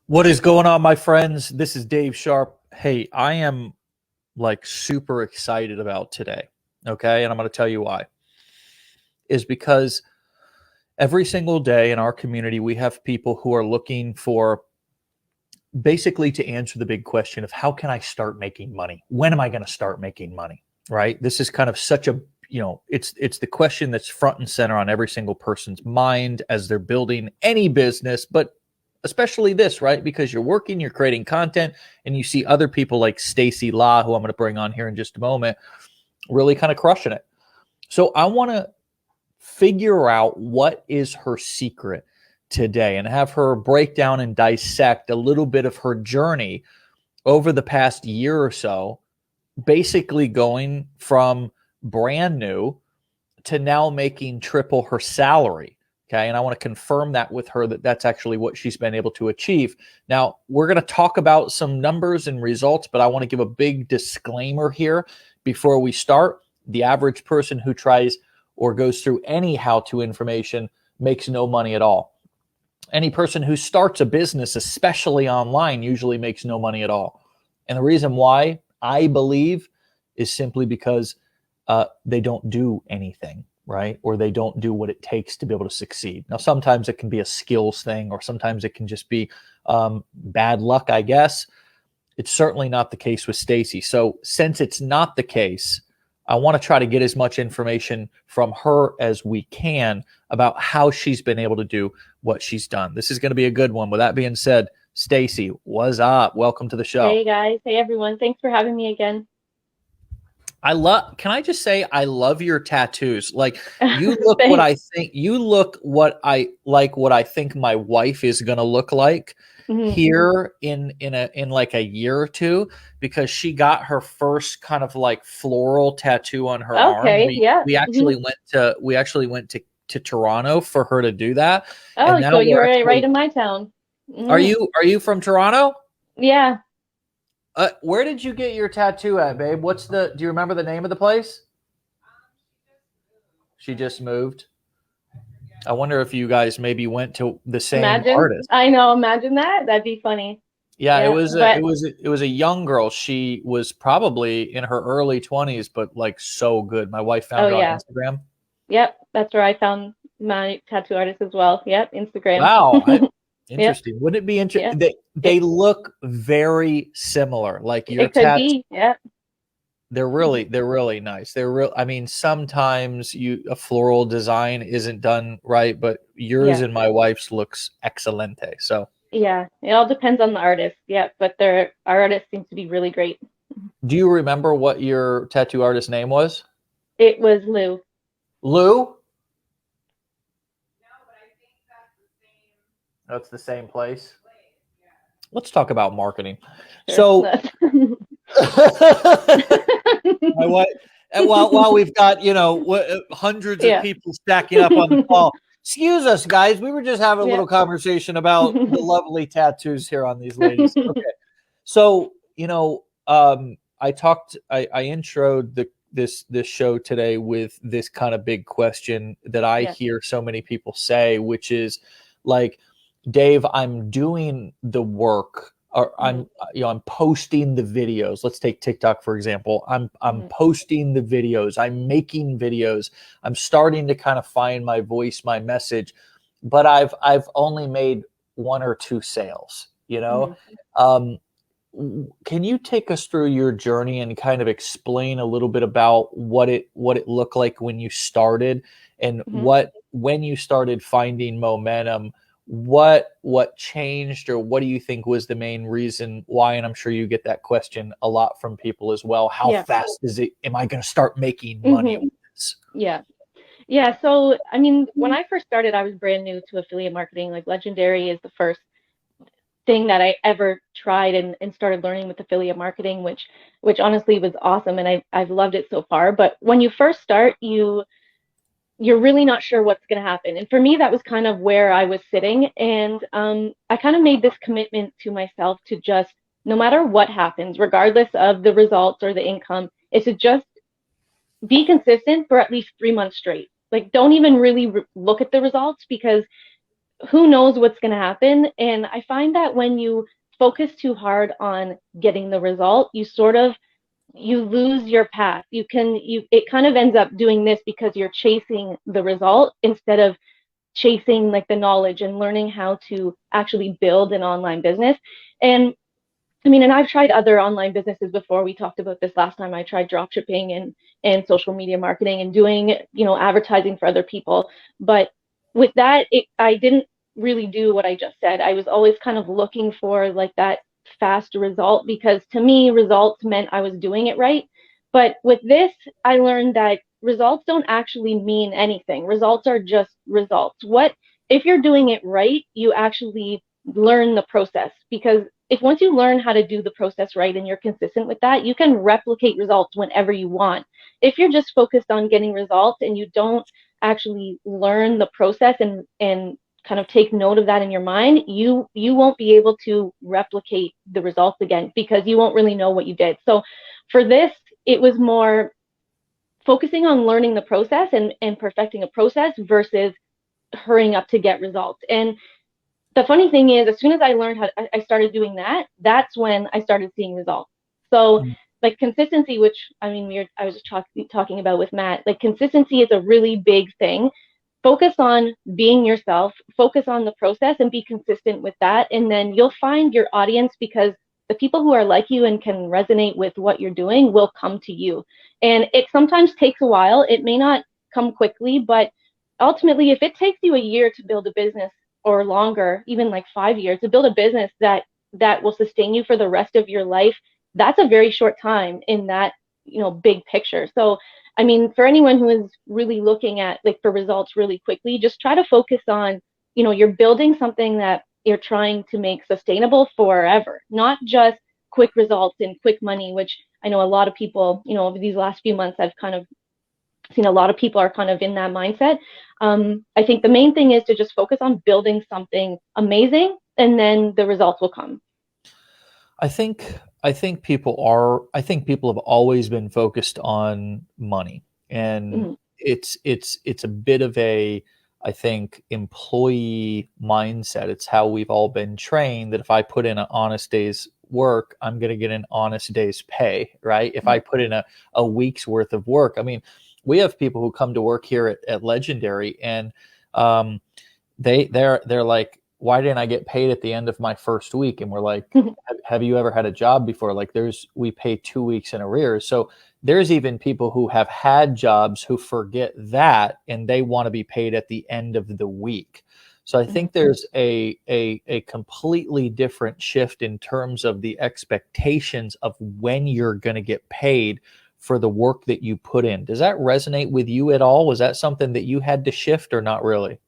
What is going on, my friends? This is Dave Sharpe. Hey, I am like super excited about today. Okay. And I'm going to tell you why. Is because every single day in our community, we have people who are looking for basically to answer the big question of how can I start making money? When am I going to start making money? Right. This is kind of such a, it's the question that's front and center on every single person's mind as they're building any business, but especially this, right? Because you're working, you're creating content, and you see other people like Stacy La, who I'm going to bring on here in just a moment, really kind of crushing it. So I want to figure out what is her secret today and have her break down and dissect a little bit of her journey over the past year or so, basically going from brand new to now making triple her salary. Okay. And I want to confirm that with her that that's actually what she's been able to achieve. Now, we're going to talk about some numbers and results, but I want to give a big disclaimer here before we start. The average person who tries or goes through any how-to information makes no money at all. Any person who starts a business, especially online, usually makes no money at all. And the reason why, I believe, is simply because they don't do anything, right? Or they don't do what it takes to be able to succeed. Now, sometimes it can be a skills thing, or sometimes it can just be bad luck, I guess. It's certainly not the case with Stacy. So since it's not the case, I want to try to get as much information from her as we can about how she's been able to do what she's done. This is going to be a good one. With that being said, Stacy, what's up? Welcome to the show. Hey guys, hey everyone. Thanks for having me again. Can I just say, I love your tattoos. Like you look what I think my wife is going to look like here in like a year or two, because she got her first kind of like floral tattoo on her arm. We actually went to Toronto for her to do that. Oh, so you were right in my town. Are you from Toronto? Yeah. Where did you get your tattoo at, babe? Do you remember the name of the place? She just moved. I wonder if you guys maybe went to the same artist. I know, imagine that. That'd be funny. Yeah, it was a young girl. She was probably in her early 20s, but like so good. My wife found her on Instagram. Yep, that's where I found my tattoo artist as well. Yep, Instagram. Wow. Interesting. Yep. Wouldn't it be interesting? Yep. They look very similar. Like your tattoos. Yep. They're really nice. I mean, sometimes a floral design isn't done right, but yours and my wife's looks excelente. So yeah, it all depends on the artist. Yeah, but our artist seems to be really great. Do you remember what your tattoo artist name was? It was Lou. Lou? That's the same place. Let's talk about marketing. So, my wife, and while we've got hundreds of people stacking up on the call, excuse us, guys. We were just having a little conversation about the lovely tattoos here on these ladies. Okay, so I introed this show today with this kind of big question that I hear so many people say, which is like, Dave, I'm doing the work, or I'm posting the videos. Let's take TikTok, for example. I'm posting the videos. I'm making videos. I'm starting to kind of find my voice, my message, but I've only made 1 or 2 sales, Can you take us through your journey and kind of explain a little bit about what it looked like when you started, and when you started finding momentum? What changed, or what do you think was the main reason why? And I'm sure you get that question a lot from people as well. How fast am I going to start making money with this? Yeah. So, I mean, when I first started, I was brand new to affiliate marketing. Like Legendary is the first thing that I ever tried and started learning with affiliate marketing, which honestly was awesome. And I've loved it so far. But when you first start, you're really not sure what's going to happen. And for me, that was kind of where I was sitting. And I kind of made this commitment to myself to just, no matter what happens, regardless of the results or the income, is to just be consistent for at least 3 months straight. Like, don't even really look at the results, because who knows what's going to happen. And I find that when you focus too hard on getting the result, you lose your path. It kind of ends up doing this because you're chasing the result instead of chasing like the knowledge and learning how to actually build an online business. And I mean, and I've tried other online businesses before. We talked about this last time. I tried drop shipping and social media marketing and doing, advertising for other people. But with that, I didn't really do what I just said. I was always kind of looking for like that fast result because to me, results meant I was doing it right. But with this, I learned that results don't actually mean anything. Results are just results. If you're doing it right, you actually learn the process because if once you learn how to do the process right and you're consistent with that, you can replicate results whenever you want. If you're just focused on getting results and you don't actually learn the process and kind of take note of that in your mind, you won't be able to replicate the results again because you won't really know what you did. So for this, it was more focusing on learning the process and perfecting a process versus hurrying up to get results. And the funny thing is, as soon as I learned I started doing that, that's when I started seeing results. So, like consistency, which I mean, I was just talking about with Matt, like consistency is a really big thing. Focus on being yourself, focus on the process, and be consistent with that. And then you'll find your audience because the people who are like you and can resonate with what you're doing will come to you. And it sometimes takes a while. It may not come quickly, but ultimately, if it takes you a year to build a business or longer, even like 5 years, to build a business that will sustain you for the rest of your life, that's a very short time in that, big picture. So, I mean, for anyone who is really looking at like for results really quickly, just try to focus on, you're building something that you're trying to make sustainable forever, not just quick results and quick money, which I know a lot of people, over these last few months, I've kind of seen a lot of people are kind of in that mindset. I think the main thing is to just focus on building something amazing, and then the results will come. I think people have always been focused on money, and Mm-hmm. it's a bit of a, I think, employee mindset. It's how we've all been trained that if I put in an honest day's work, I'm going to get an honest day's pay, right? If I put in a week's worth of work, I mean, we have people who come to work here at Legendary, and um, they're like, why didn't I get paid at the end of my first week? And we're like, have you ever had a job before? Like we pay 2 weeks in arrears. So there's even people who have had jobs who forget that and they want to be paid at the end of the week. So I think there's a completely different shift in terms of the expectations of when you're going to get paid for the work that you put in. Does that resonate with you at all? Was that something that you had to shift or not really?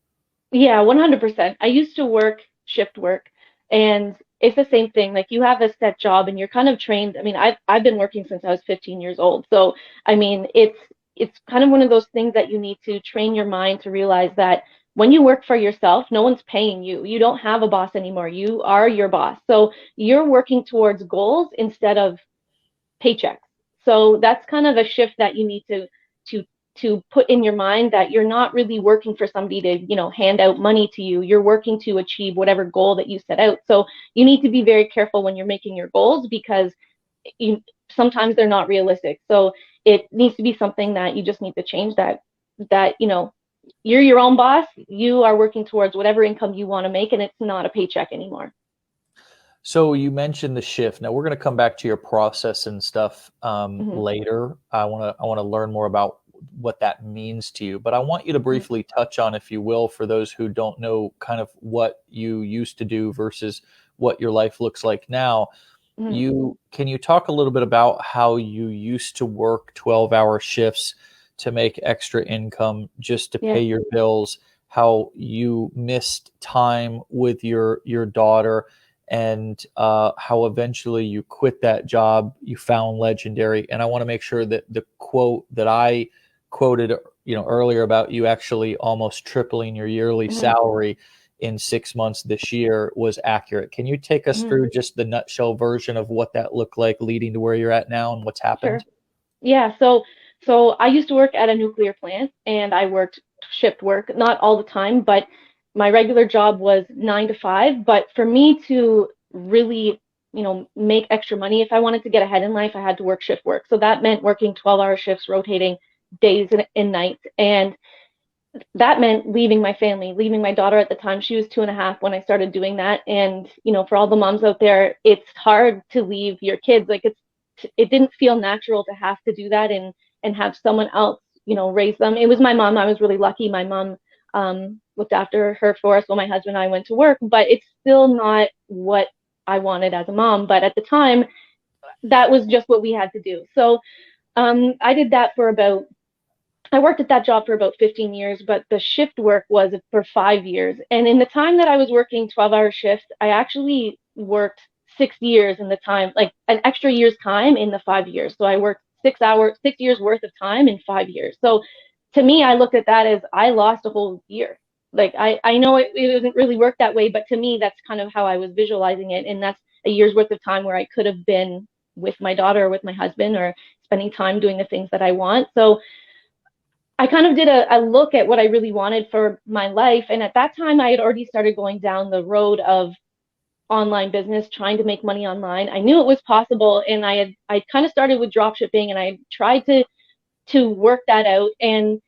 Yeah, 100%. I used to work shift work, and it's the same thing. Like you have a set job and you're kind of trained. I mean, I've been working since I was 15 years old. So, I mean, it's kind of one of those things that you need to train your mind to realize that when you work for yourself, no one's paying you. You don't have a boss anymore. You are your boss. So, you're working towards goals instead of paychecks. So that's kind of a shift that you need to to put in your mind that you're not really working for somebody to, hand out money to you. You're working to achieve whatever goal that you set out. So you need to be very careful when you're making your goals because you sometimes they're not realistic. So it needs to be something that you just need to change that you're your own boss. You are working towards whatever income you want to make, and it's not a paycheck anymore. So you mentioned the shift. Now we're going to come back to your process and stuff Mm-hmm. later. I want to learn more about what that means to you. But I want you to Mm-hmm. briefly touch on, if you will, for those who don't know, kind of what you used to do versus what your life looks like now. Mm-hmm. Can you talk a little bit about how you used to work 12-hour shifts to make extra income just to Yeah. pay your bills? How you missed time with your daughter, and how eventually you quit that job, you found Legendary. And I want to make sure that the quote that I quoted, earlier about you actually almost tripling your yearly Mm-hmm. salary in 6 months this year was accurate. Can you take us Mm-hmm. through just the nutshell version of what that looked like leading to where you're at now and what's happened? Sure. Yeah, so I used to work at a nuclear plant and I worked shift work, not all the time, but my regular job was 9 to 5, but for me to really, make extra money, if I wanted to get ahead in life, I had to work shift work. So that meant working 12-hour shifts, rotating days and nights. And that meant leaving my family, leaving my daughter at the time. She was 2.5 when I started doing that. And, for all the moms out there, it's hard to leave your kids. Like it didn't feel natural to have to do that and have someone else, raise them. It was my mom. I was really lucky. My mom looked after her for us while my husband and I went to work, but it's still not what I wanted as a mom. But at the time, that was just what we had to do. So I did that I worked at that job for about 15 years, but the shift work was for 5 years. And in the time that I was working 12-hour shifts, I actually worked 6 years in the time, like an extra year's time in the 5 years. So I worked 6 years worth of time in 5 years. So to me, I looked at that as I lost a whole year. Like I know it doesn't really work that way, but to me, that's kind of how I was visualizing it. And that's a year's worth of time where I could have been with my daughter or with my husband or spending time doing the things that I want. So I kind of did a look at what I really wanted for my life. And at that time, I had already started going down the road of online business, trying to make money online. I knew it was possible. And I kind of started with drop shipping, and I tried to work that out. And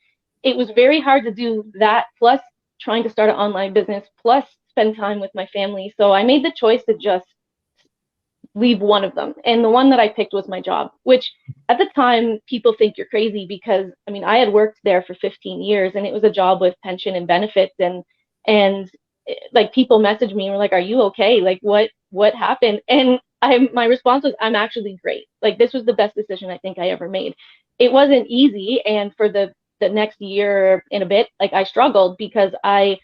it was very hard to do that, plus trying to start an online business, plus spend time with my family. So I made the choice to just leave one of them. And the one that I picked was my job, which at the time people think you're crazy because I had worked there for 15 years and it was a job with pension and benefits, and like people messaged me and were like, "Are you okay? Like what happened?" And my response was, "I'm actually great. Like this was the best decision I think I ever made." It wasn't easy, and for the next year and a bit, like I struggled because I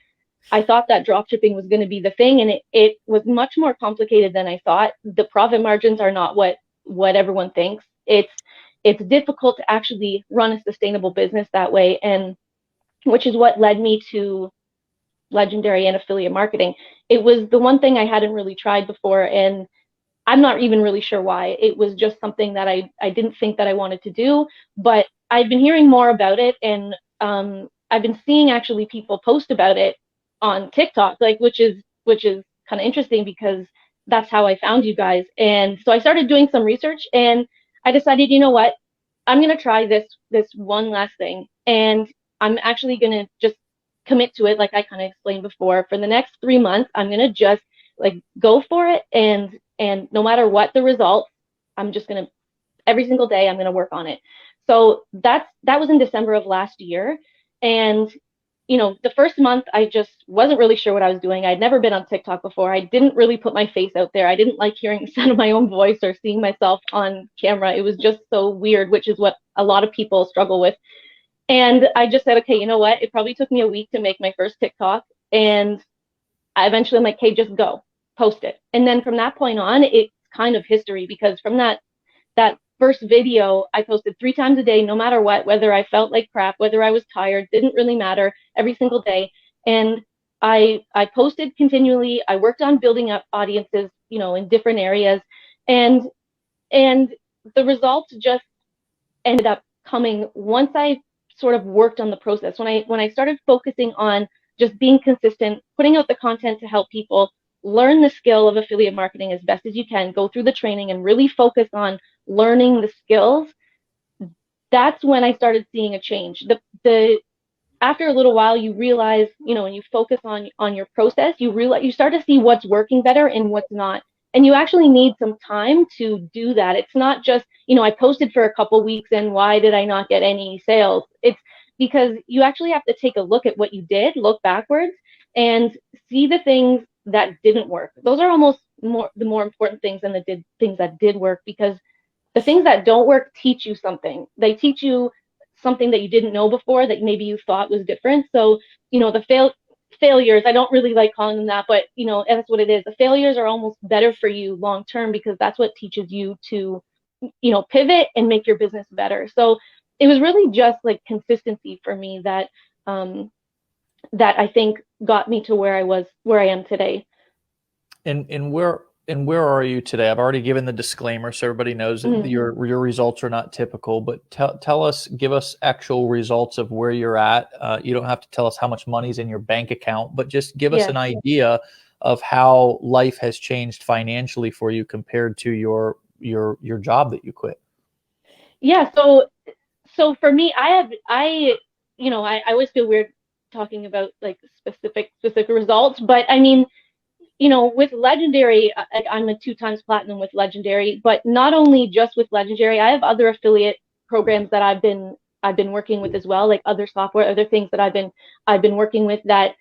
thought that drop shipping was going to be the thing, and it was much more complicated than I thought. The profit margins are not what everyone thinks. It's difficult to actually run a sustainable business that way, and which is what led me to Legendary and affiliate marketing. It was the one thing I hadn't really tried before, and I'm not even really sure why. It was just something that I didn't think that I wanted to do, but I've been hearing more about it, and I've been seeing actually people post about it on TikTok, like which is kind of interesting because that's how I found you guys. And so I started doing some research, and I decided, you know what, I'm gonna try this one last thing, and I'm actually gonna just commit to it, like I kind of explained before. For the next 3 months, I'm gonna just like go for it, and no matter what the result, I'm just gonna every single day I'm gonna work on it. So that was in December of last year, and the first month I just wasn't really sure what I was doing. I'd never been on TikTok before. I didn't really put my face out there. I didn't like hearing the sound of my own voice or seeing myself on camera. It was just so weird, which is what a lot of people struggle with. And I just said, okay, you know what? It probably took me a week to make my first TikTok. And I'm like, hey, just go, post it. And then from that point on, it's kind of history, because from that first video, I posted 3 times a day, no matter what, whether I felt like crap, whether I was tired, didn't really matter, every single day. And I posted continually. I worked on building up audiences, in different areas. And the results just ended up coming once I sort of worked on the process. When I started focusing on just being consistent, putting out the content to help people learn the skill of affiliate marketing as best as you can, go through the training and really focus on learning the skills, that's when I started seeing a change. The after a little while, you realize, when you focus on your process, you start to see what's working better and what's not. And you actually need some time to do that. It's not just, I posted for a couple weeks and why did I not get any sales? It's because you actually have to take a look at what you did, look backwards, and see the things that didn't work. Those are almost the more important things than the things that did work, because the things that don't work teach you something. They teach you something that you didn't know before that maybe you thought was different. So, the failures, I don't really like calling them that, but that's what it is. The failures are almost better for you long term, because that's what teaches you to, pivot and make your business better. So it was really just like consistency for me that that I think got me to where I am today. And where and where are you today? I've already given the disclaimer, so everybody knows that Mhm. your results are not typical. But tell us, give us actual results of where you're at. You don't have to tell us how much money's in your bank account, but just give us Yeah. an idea of how life has changed financially for you compared to your job that you quit. Yeah. So for me, I always feel weird talking about like specific results, but I mean, with Legendary, I'm a 2 times platinum with Legendary, but not only just with Legendary, I have other affiliate programs that I've been working with as well, like other software, other things that I've been working with that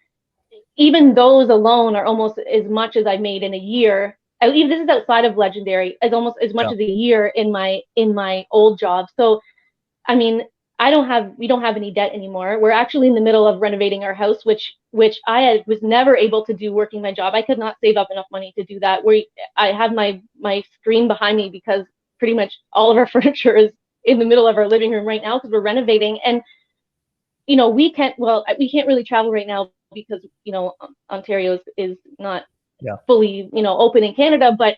even those alone are almost as much as I made in a year. Even this is outside of Legendary, as almost as much Yeah. as a year in my old job. So I mean, we don't have any debt anymore. We're actually in the middle of renovating our house, which was never able to do working my job. I could not save up enough money to do that. I have my screen behind me because pretty much all of our furniture is in the middle of our living room right now because we're renovating. And we can't really travel right now because Ontario is not Yeah. fully open in Canada, but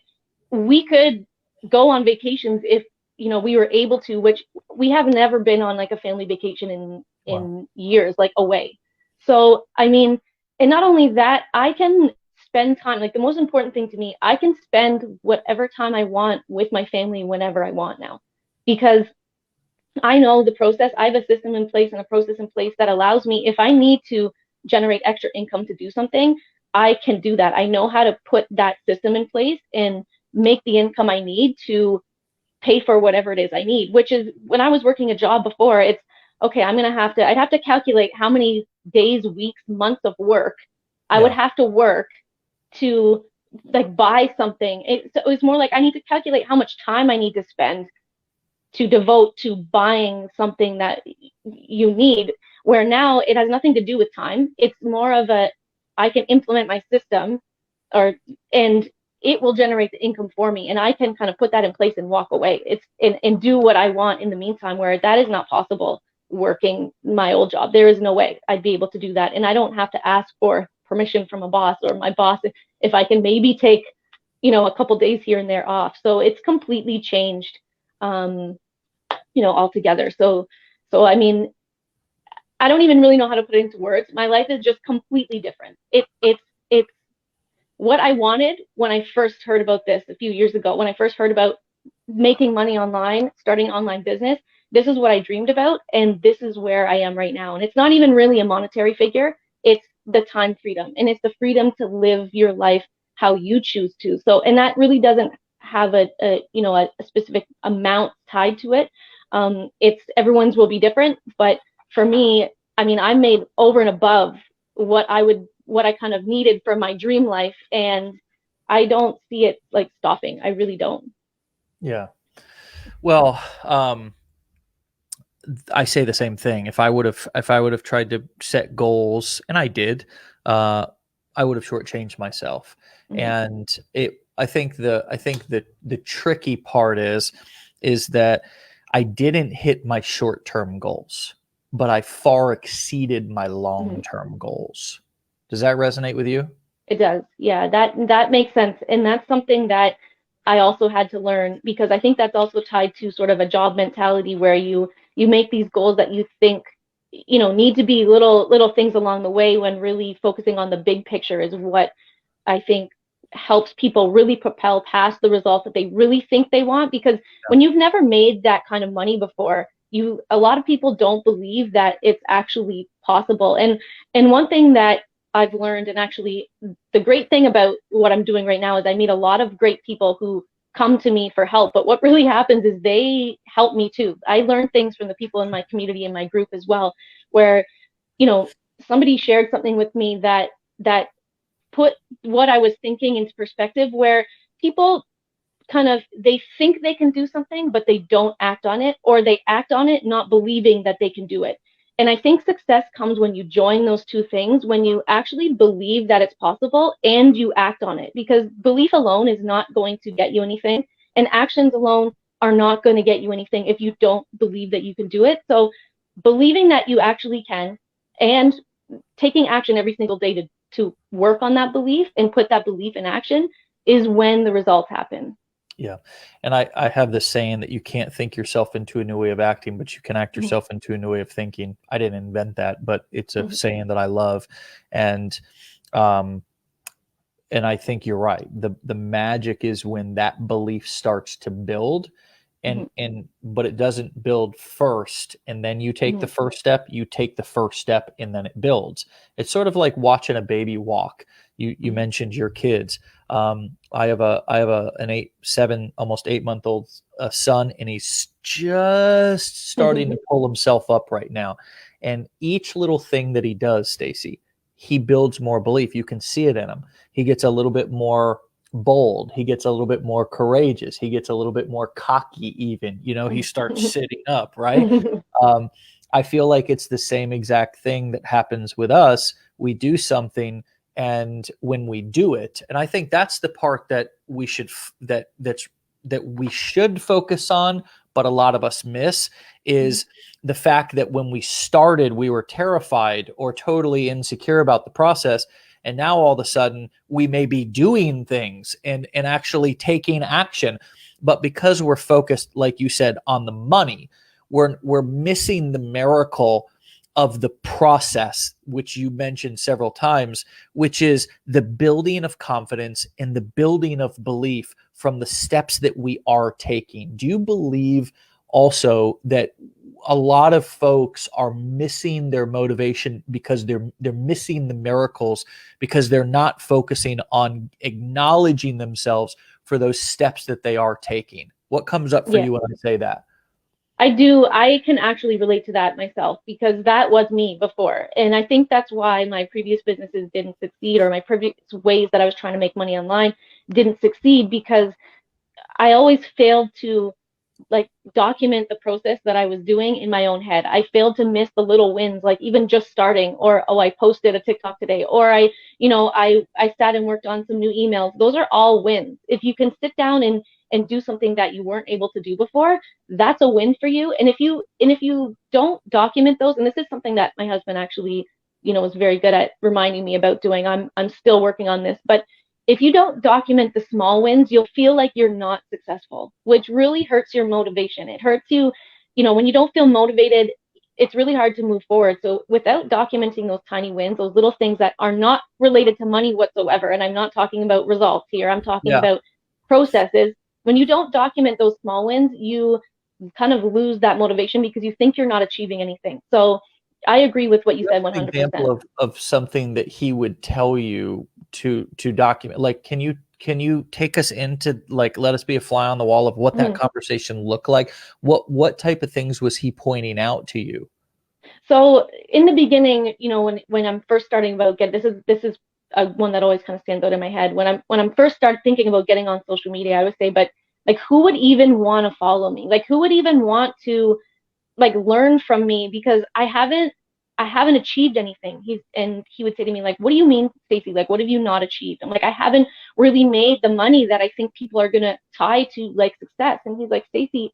we could go on vacations if we were able to, which we have never been on like a family vacation in Wow. in years, like away. So I mean, and not only that, I can spend time, like the most important thing to me, I can spend whatever time I want with my family whenever I want now, because I know the process. I have a system in place and a process in place that allows me, if I need to generate extra income to do something, I can do that. I know how to put that system in place and make the income I need to pay for whatever it is I need, which is when I was working a job before, it's okay, I'd have to calculate how many days, weeks, months of work I would Yeah. have to work to like buy something. So it was more like I need to calculate how much time I need to spend to devote to buying something that you need, where now it has nothing to do with time. It's more of I can implement my system, or and it will generate the income for me, and I can kind of put that in place and walk away. And do what I want in the meantime, where that is not possible working my old job. There is no way I'd be able to do that, and I don't have to ask for permission from a boss or my boss if I can maybe take a couple days here and there off. So it's completely changed, um, altogether. So I mean, I don't even really know how to put it into words. My life is just completely different. It's what I wanted when I first heard about this a few years ago. When I first heard about making money online, starting online business, this is what I dreamed about, and this is where I am right now. And it's not even really a monetary figure. It's the time freedom, and it's the freedom to live your life how you choose to. So, and that really doesn't have a specific amount tied to it. It's everyone's will be different, but for me, I mean, I made over and above what I kind of needed for my dream life, and I don't see it like stopping. I really don't. Yeah. Well, I say the same thing. If I would have tried to set goals, and I did, uh, I would have shortchanged myself. Mm-hmm. And I think the tricky part is that I didn't hit my short term goals, but I far exceeded my Mm-hmm. long term goals. Does that resonate with you? It does. Yeah, that makes sense. And that's something that I also had to learn, because I think that's also tied to sort of a job mentality where you make these goals that you think need to be little things along the way, when really focusing on the big picture is what I think helps people really propel past the results that they really think they want. Because when you've never made that kind of money before, a lot of people don't believe that it's actually possible. And one thing that I've learned, and actually the great thing about what I'm doing right now, is I meet a lot of great people who come to me for help. But what really happens is they help me too. I learn things from the people in my community and my group as well, where you know somebody shared something with me that put what I was thinking into perspective, where people kind of, they think they can do something but they don't act on it, or they act on it not believing that they can do it. And I think success comes when you join those two things, when you actually believe that it's possible and you act on it, because belief alone is not going to get you anything, and actions alone are not going to get you anything if you don't believe that you can do it. So believing that you actually can, and taking action every single day to work on that belief and put that belief in action, is when the results happen. Yeah. And I have this saying that you can't think yourself into a new way of acting, but you can act yourself into a new way of thinking. I didn't invent that, but it's a saying that I love. And, um, and I think you're right. The magic is when that belief starts to build, but it doesn't build first and then you take the first step. You take the first step and then it builds. It's sort of like watching a baby walk. You mentioned your kids. I have an 7 almost 8 month old son, and he's just starting to pull himself up right now. And each little thing that he does, Stacy, he builds more belief. You can see it in him. He gets a little bit more bold. He gets a little bit more courageous. He gets a little bit more cocky even. He starts sitting up, right? I feel like it's the same exact thing that happens with us. We do something, and when we do it, and I think that's the part that we should we should focus on, but a lot of us miss, is the fact that when we started, we were terrified or totally insecure about the process. And now all of a sudden we may be doing things and actually taking action. But because we're focused, like you said, on the money, we're missing the miracle of the process, which you mentioned several times, which is the building of confidence and the building of belief from the steps that we are taking. Do you believe also that a lot of folks are missing their motivation because they're missing the miracles because they're not focusing on acknowledging themselves for those steps that they are taking? What comes up for you when I say that? I do. I can actually relate to that myself because that was me before. And I think that's why my previous businesses didn't succeed, or my previous ways that I was trying to make money online didn't succeed, because I always failed to document the process that I was doing in my own head. I failed to miss the little wins, like even just starting, or I posted a TikTok today, or I sat and worked on some new emails. Those are all wins. If you can sit down and do something that you weren't able to do before, that's a win for you. And if you don't document those, and this is something that my husband actually is very good at reminding me about doing. I'm still working on this, but if you don't document the small wins, you'll feel like you're not successful, which really hurts your motivation. It hurts you, when you don't feel motivated, it's really hard to move forward. So without documenting those tiny wins, those little things that are not related to money whatsoever, and I'm not talking about results here, I'm talking about processes. When you don't document those small wins, you kind of lose that motivation because you think you're not achieving anything. So I agree with what you said 100%. Example of something that he would tell you to document. Like, can you take us into, like, let us be a fly on the wall of what that conversation looked like? What type of things was he pointing out to you? So in the beginning, when I'm first starting about this is one that always kind of stands out in my head. When I'm first started thinking about getting on social media, I would say, but like, who would even want to follow me? Like, who would even want to learn from me, because I haven't achieved anything. He would say to me, like, what do you mean, Stacy? Like, what have you not achieved? I'm like, I haven't really made the money that I think people are gonna tie to success. And he's like, Stacy,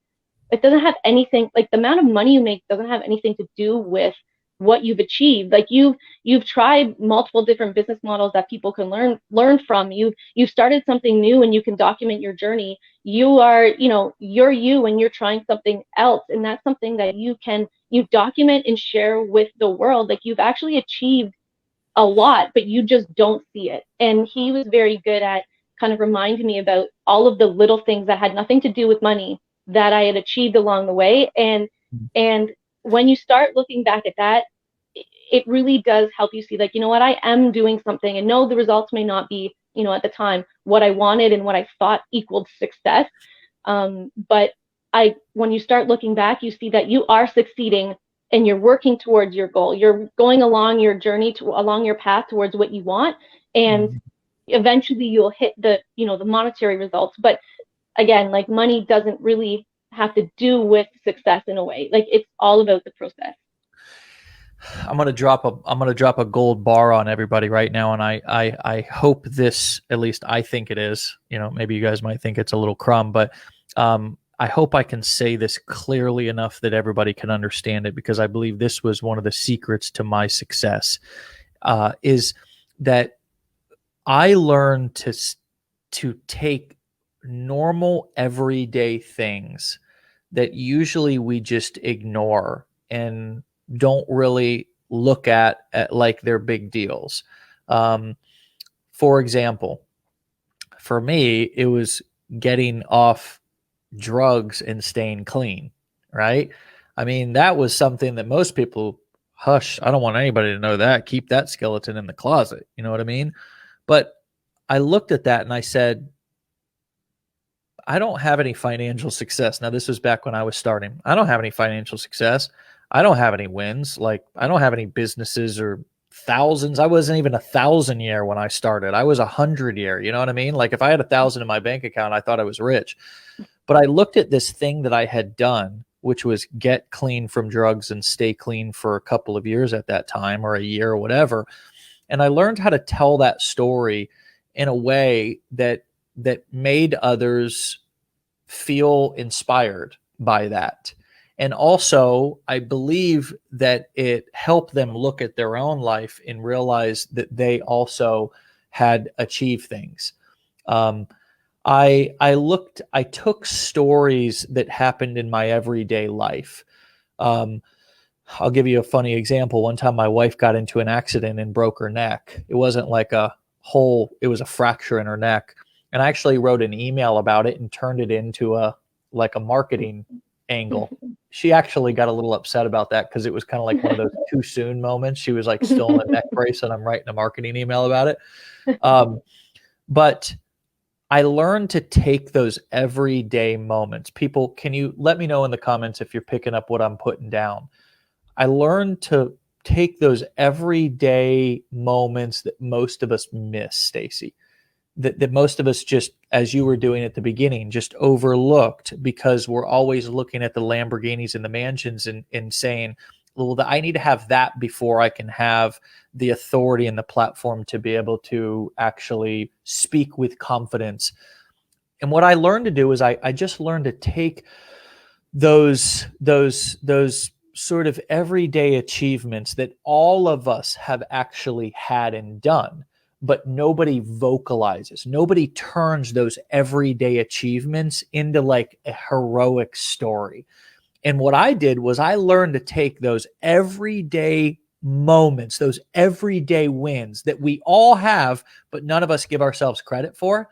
it doesn't have anything, the amount of money you make doesn't have anything to do with what you've achieved. Like, you've tried multiple different business models that people can learn from. You've started something new and you can document your journey. You are, you're you and you're trying something else, and that's something that you document and share with the world. Like, you've actually achieved a lot, but you just don't see it. And he was very good at kind of reminding me about all of the little things that had nothing to do with money that I had achieved along the way. And when you start looking back at that, it really does help you see, like, you know what, I am doing something. And no, the results may not be, at the time what I wanted and what I thought equaled success. But when you start looking back, you see that you are succeeding and you're working towards your goal. You're going along your journey along your path towards what you want. And eventually you'll hit the monetary results. But again, like, money doesn't really have to do with success in a way. Like, it's all about the process. I'm gonna drop a gold bar on everybody right now, and I hope this, at least I think it is. Maybe you guys might think it's a little crumb, but I hope I can say this clearly enough that everybody can understand it, because I believe this was one of the secrets to my success. Is that I learned to take normal everyday things that usually we just ignore and don't really look at like they're big deals. For example, for me, it was getting off drugs and staying clean, right? I mean, that was something that most people hush. I don't want anybody to know that. Keep that skeleton in the closet. You know what I mean? But I looked at that and I said, I don't have any financial success. Now, this was back when I was starting. I don't have any financial success. I don't have any wins. Like, I don't have any businesses or thousands. I wasn't even 1,000 year when I started. I was 100 year. You know what I mean? Like, if I had 1,000 in my bank account, I thought I was rich. But I looked at this thing that I had done, which was get clean from drugs and stay clean for a couple of years at that time, or a year or whatever. And I learned how to tell that story in a way that made others feel inspired by that. And also, I believe that it helped them look at their own life and realize that they also had achieved things. I took stories that happened in my everyday life. I'll give you a funny example. One time my wife got into an accident and broke her neck. It wasn't like a hole, it was a fracture in her neck. And I actually wrote an email about it and turned it into a marketing angle. She actually got a little upset about that because it was kind of like one of those too soon moments. She was like still in a neck brace and I'm writing a marketing email about it. But I learned to take those everyday moments. People, can you let me know in the comments if you're picking up what I'm putting down? I learned to take those everyday moments that most of us miss, Stacy, that most of us just, as you were doing at the beginning, just overlooked because we're always looking at the Lamborghinis and the mansions and saying, well, I need to have that before I can have the authority and the platform to be able to actually speak with confidence. And what I learned to do is I just learned to take those sort of everyday achievements that all of us have actually had and done, but nobody vocalizes. Nobody turns those everyday achievements into like a heroic story. And what I did was I learned to take those everyday moments, those everyday wins that we all have, but none of us give ourselves credit for.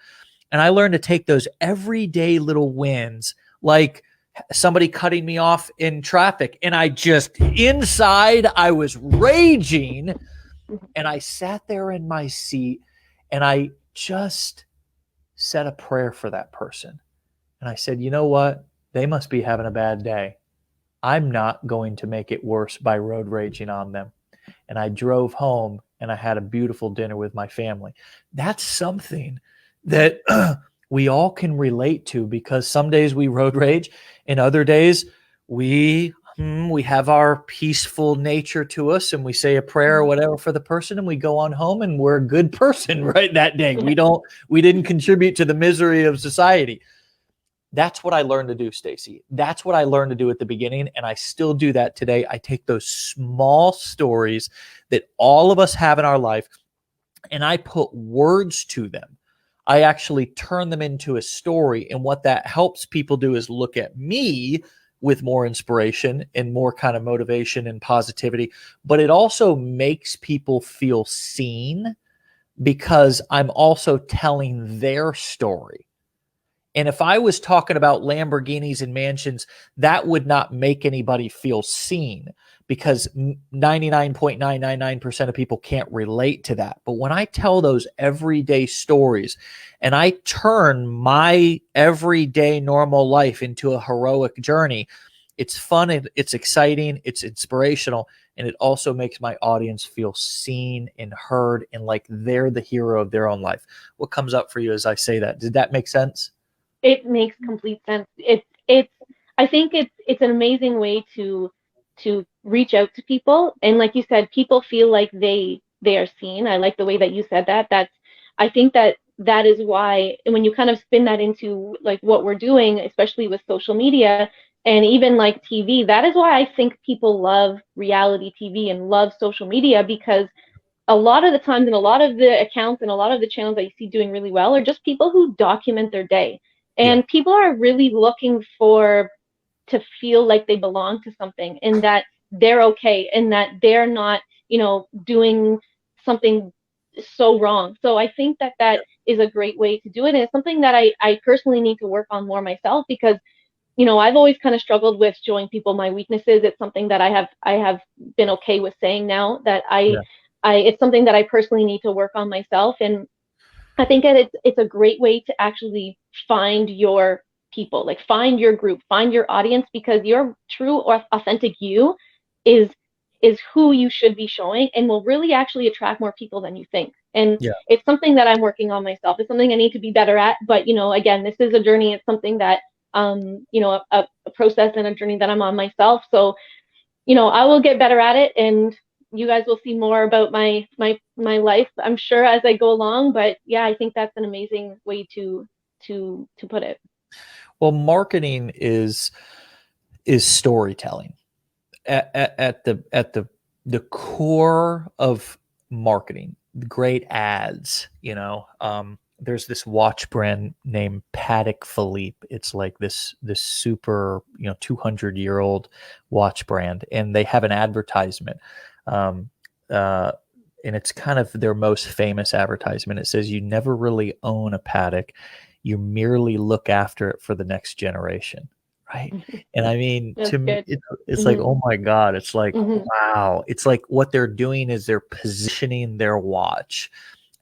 And I learned to take those everyday little wins, like somebody cutting me off in traffic. And I just, inside, I was raging. And I sat there in my seat and I just said a prayer for that person. And I said, you know what? They must be having a bad day. I'm not going to make it worse by road raging on them. And I drove home and I had a beautiful dinner with my family. That's something that we all can relate to, because some days we road rage and other days we have our peaceful nature to us and we say a prayer or whatever for the person and we go on home and we're a good person right that day. We didn't contribute to the misery of society. That's what I learned to do, Stacy. That's what I learned to do at the beginning, and I still do that today. I take those small stories that all of us have in our life, and I put words to them. I actually turn them into a story, and what that helps people do is look at me with more inspiration and more kind of motivation and positivity, but it also makes people feel seen because I'm also telling their story. And if I was talking about Lamborghinis and mansions, that would not make anybody feel seen, because 99.999% of people can't relate to that. But when I tell those everyday stories and I turn my everyday normal life into a heroic journey, it's fun, it's exciting, it's inspirational, and it also makes my audience feel seen and heard and like they're the hero of their own life. What comes up for you as I say that? Did that make sense? It makes complete sense. I think it's an amazing way to reach out to people. And like you said, people feel like they are seen. I like the way that you said that. I think that is why, and when you kind of spin that into like what we're doing, especially with social media and even like TV, that is why I think people love reality TV and love social media, because a lot of the times, and a lot of the accounts and a lot of the channels that you see doing really well are just people who document their day. Yeah. And people are really looking for to feel like they belong to something, and that they're okay, and that they're not, doing something so wrong. So I think that that is a great way to do it. And it's something that I personally need to work on more myself, because I've always kind of struggled with showing people my weaknesses. It's something that I have been okay with saying now, that Yeah. it's something that I personally need to work on myself. And I think that it's a great way to actually find your people, like find your group, find your audience, because your true or authentic you is who you should be showing, and will really actually attract more people than you think. And Yeah. it's something that I'm working on myself. It's something I need to be better at. But again, this is a journey. It's something that a process and a journey that I'm on myself. So I will get better at it, and you guys will see more about my life, I'm sure, as I go along. But yeah, I think that's an amazing way to put it. Well, marketing is storytelling at the core of marketing. Great ads, there's this watch brand named Patek Philippe. It's like this super 200-year-old watch brand, and they have an advertisement, um, and it's kind of their most famous advertisement. It says, "You never really own a Patek, you merely look after it for the next generation." Right. And I mean, That's to me, good. it's like, Hmm. oh my God, it's like, Hmm. wow. It's like what they're doing is they're positioning their watch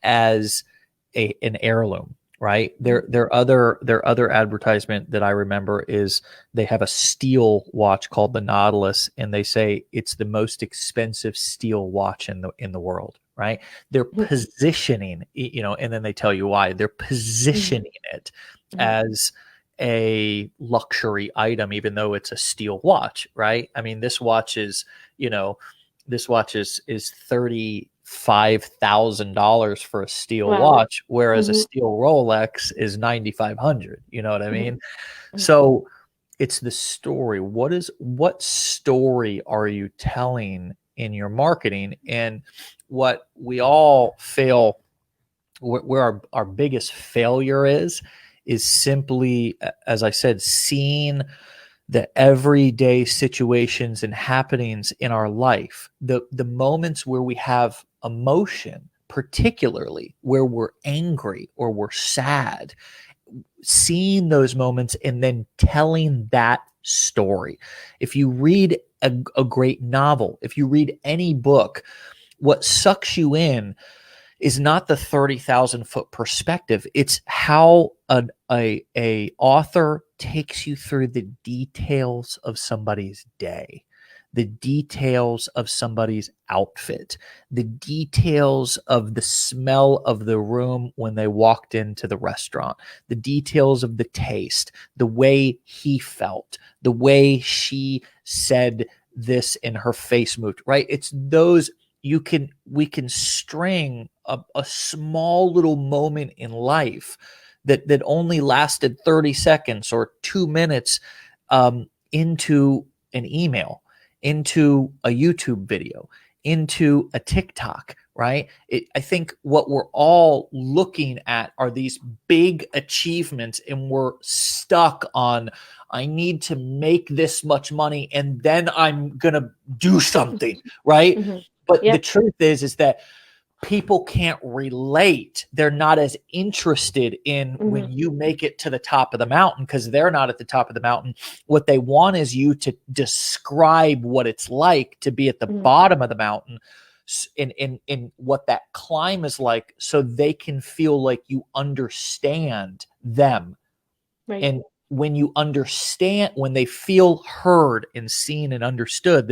as an heirloom, right? Their other advertisement that I remember is they have a steel watch called the Nautilus, and they say it's the most expensive steel watch in the world, right? They're positioning, and then they tell you why. They're positioning it as a luxury item, even though it's a steel watch, right? I mean, this watch is $35,000 for a steel Wow. watch, whereas a Hmm. steel Rolex is 9,500. You know what I Hmm. mean? So it's the story. What story are you telling in your marketing? And what we all fail, where our biggest failure is simply, as I said, seeing the everyday situations and happenings in our life, the moments where we have emotion, particularly where we're angry or we're sad, seeing those moments and then telling that story. If you read a great novel, if you read any book, what sucks you in is not the 30,000-foot perspective. It's how a author takes you through the details of somebody's day, the details of somebody's outfit, the details of the smell of the room when they walked into the restaurant, the details of the taste, the way he felt, the way she said this and her face moved, right? It's those we can string a small little moment in life that only lasted 30 seconds or 2 minutes, into an email, into a YouTube video, into a TikTok, right? I think what we're all looking at are these big achievements, and we're stuck on, I need to make this much money and then I'm going to do something, right? Hmm. But the Yep. truth is that people can't relate. They're not as interested in Hmm. when you make it to the top of the mountain, because they're not at the top of the mountain. What they want is you to describe what it's like to be at the Hmm. bottom of the mountain, in what that climb is like, so they can feel like you understand them. Right. And when they feel heard and seen and understood,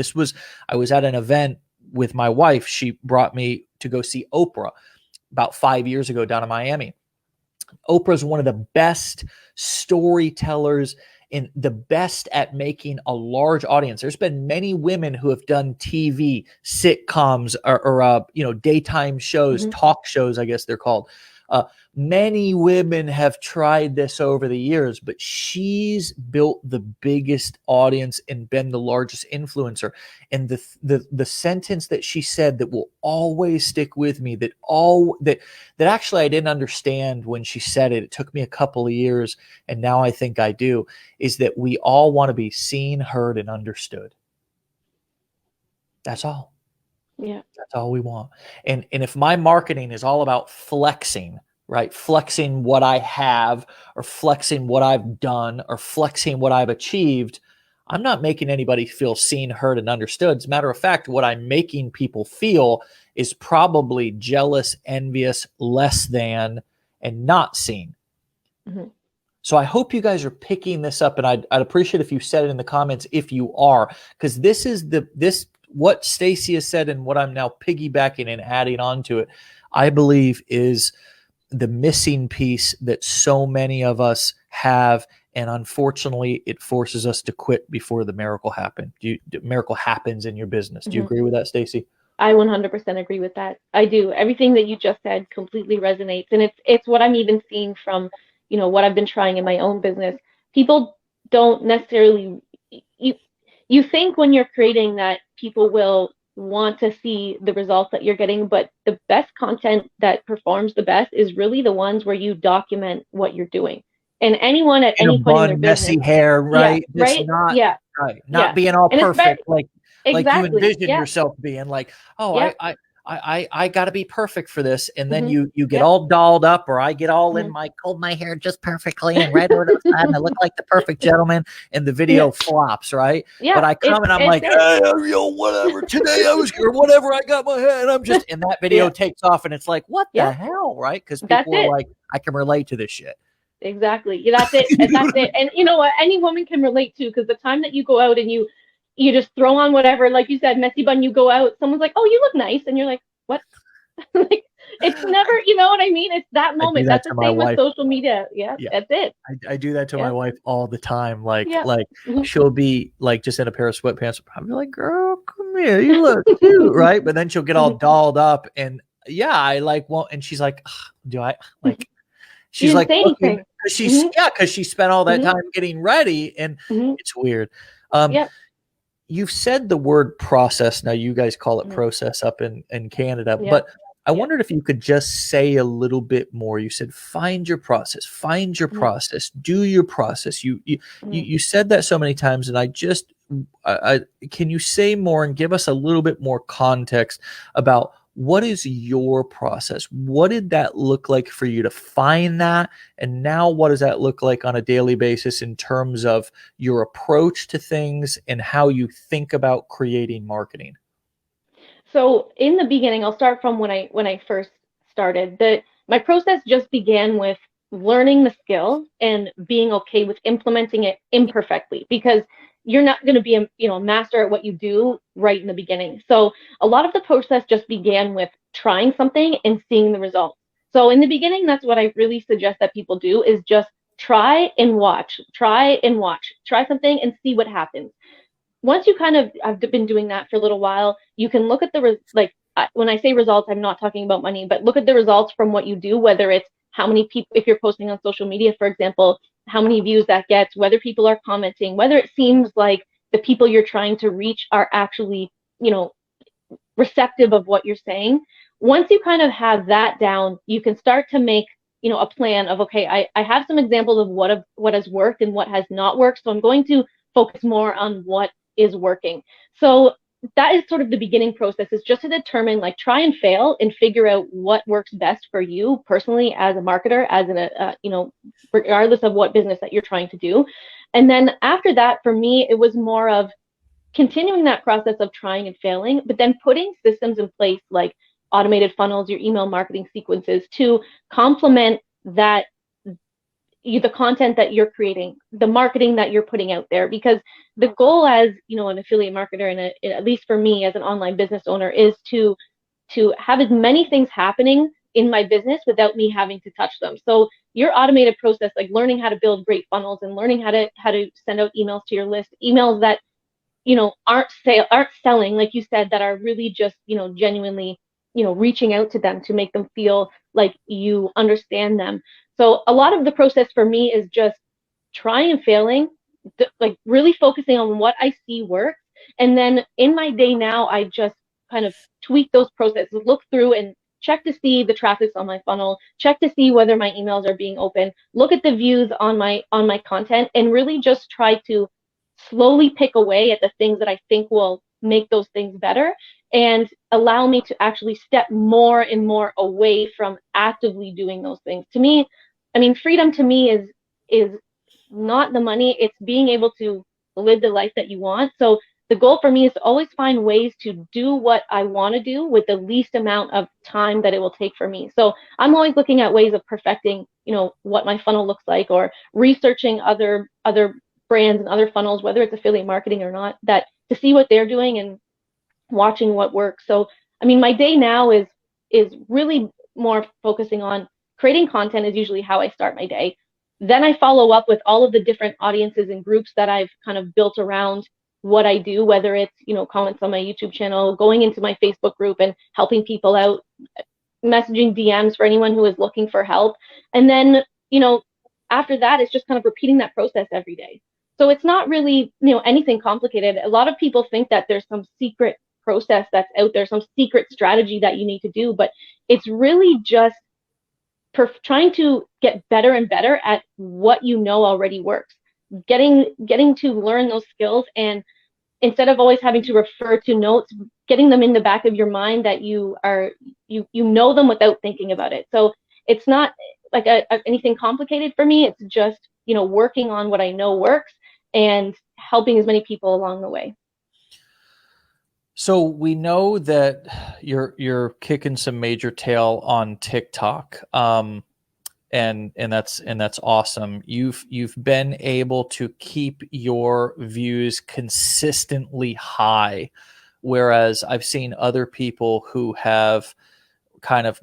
I was at an event with my wife. She brought me to go see Oprah about 5 years ago down in Miami. Oprah is one of the best storytellers and the best at making a large audience. There's been many women who have done TV, sitcoms, or daytime shows, Hmm. talk shows, I guess they're called, Many women have tried this over the years, but she's built the biggest audience and been the largest influencer. And the sentence that she said that will always stick with me, that actually I didn't understand when she said it. It took me a couple of years, and now I think I do, is that we all want to be seen, heard, and understood. That's all. Yeah. That's all we want. And if my marketing is all about flexing, right? Flexing what I have, or flexing what I've done, or flexing what I've achieved, I'm not making anybody feel seen, heard, and understood. As a matter of fact, what I'm making people feel is probably jealous, envious, less than, and not seen. Mm-hmm. So I hope you guys are picking this up, and I'd appreciate if you said it in the comments if you are, because this is what Stacy has said and what I'm now piggybacking and adding on to it, I believe is the missing piece that so many of us have. And unfortunately, it forces us to quit before the miracle happens. The miracle happens in your business. Do you agree with that, Stacy? I 100% agree with that. I do. Everything that you just said completely resonates. And it's what I'm even seeing from, what I've been trying in my own business. People don't necessarily, you think when you're creating that people will want to see the results that you're getting, but the best content that performs the best is really the ones where you document what you're doing. And anyone at any point in their business, messy hair, right? Yeah, right? Not Yeah. right. Not being all And perfect, like exactly. you envision yourself being, like, oh, I got to be perfect for this, and then you get all dolled up, or I get all in comb my hair just perfectly and right over the side, and I look like the perfect gentleman, and the video flops, right? But I come and I'm like, hey, whatever. Today I was, or whatever, I got my hair, and I'm just, and that video takes off, and it's like, what the hell, right? Because people are like, I can relate to this shit. Exactly. Yeah, that's it. And that's it. And you know what? Any woman can relate to, because the time that you go out and you just throw on whatever, like you said, messy bun, you go out, someone's like, oh, you look nice. And you're like, what? Like, it's never, you know what I mean? It's that moment. That's the same with social media. Yeah, that's it. I do that to my wife all the time. Like, Mm-hmm. she'll be like just in a pair of sweatpants. I'll be like, girl, come here. You look cute, right? But then she'll get all dolled up, and I like won't. And she's like, do I like? She's like, because she spent all that time getting ready, and it's weird. You've said the word process. Now you guys call it process up in Canada, but I wondered if you could just say a little bit more. You said, find your process, process, do your process. You said that so many times, and can you say more and give us a little bit more context about what is your process? What did that look like for you to find that? And now what does that look like on a daily basis in terms of your approach to things and how you think about creating marketing? So in the beginning, I'll start from when I first started. My process just began with learning the skill and being okay with implementing it imperfectly, because you're not going to be a master at what you do right in the beginning. So a lot of the process just began with trying something and seeing the results. So in the beginning, that's what I really suggest that people do, is just try and watch, try something and see what happens. Once you I've been doing that for a little while, you can look at when I say results, I'm not talking about money, but look at the results from what you do, whether it's how many people, if you're posting on social media, for example, how many views that gets, whether people are commenting, whether it seems like the people you're trying to reach are actually, receptive of what you're saying. Once you have that down, you can start to make, a plan of, okay, I have some examples of what has worked and what has not worked. So I'm going to focus more on what is working. So that is sort of the beginning process, is just to determine, try and fail and figure out what works best for you personally as a marketer, as regardless of what business that you're trying to do. And then after that, for me, it was more of continuing that process of trying and failing, but then putting systems in place like automated funnels, your email marketing sequences, to complement that, the content that you're creating, the marketing that you're putting out there. Because the goal as, an affiliate marketer, and at least for me as an online business owner, is to have as many things happening in my business without me having to touch them. So your automated process, like learning how to build great funnels and learning how to send out emails to your list, emails that, aren't selling, like you said, that are really just, genuinely reaching out to them to make them feel like you understand them. So a lot of the process for me is just trying and failing, like really focusing on what I see works. And then in my day now, I just kind of tweak those processes, look through and check to see the traffic's on my funnel, check to see whether my emails are being open, look at the views on my content, and really just try to slowly pick away at the things that I think will make those things better and allow me to actually step more and more away from actively doing those things. To me, I mean, freedom to me is not the money, it's being able to live the life that you want. So the goal for me is to always find ways to do what I want to do with the least amount of time that it will take for me. So I'm always looking at ways of perfecting, what my funnel looks like, or researching other brands and other funnels, whether it's affiliate marketing or not, that to see what they're doing and watching what works. So I mean, my day now is really more focusing on creating content is usually how I start my day. Then I follow up with all of the different audiences and groups that I've kind of built around what I do, whether it's, comments on my YouTube channel, going into my Facebook group and helping people out, messaging DMs for anyone who is looking for help. And then, after that, it's just kind of repeating that process every day. So it's not really, anything complicated. A lot of people think that there's some secret process that's out there, some secret strategy that you need to do, but it's really just trying to get better and better at what already works, getting to learn those skills, and instead of always having to refer to notes, getting them in the back of your mind that you know them without thinking about it. So it's not like anything complicated for me. It's just working on what I know works and helping as many people along the way. So we know that you're kicking some major tail on TikTok, and that's awesome. You've been able to keep your views consistently high, whereas I've seen other people who have kind of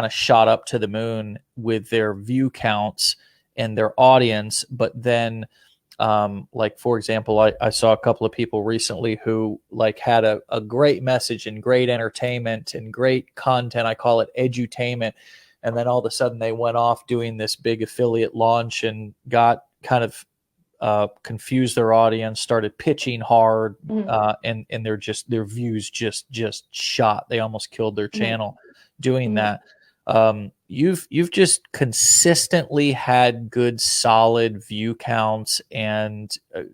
shot up to the moon with their view counts and their audience, but then like, for example, I saw a couple of people recently who had a great message and great entertainment and great content. I call it edutainment. And then all of a sudden they went off doing this big affiliate launch and got kind of confused their audience, started pitching hard, and their views just shot. They almost killed their channel doing that. You've just consistently had good, solid view counts and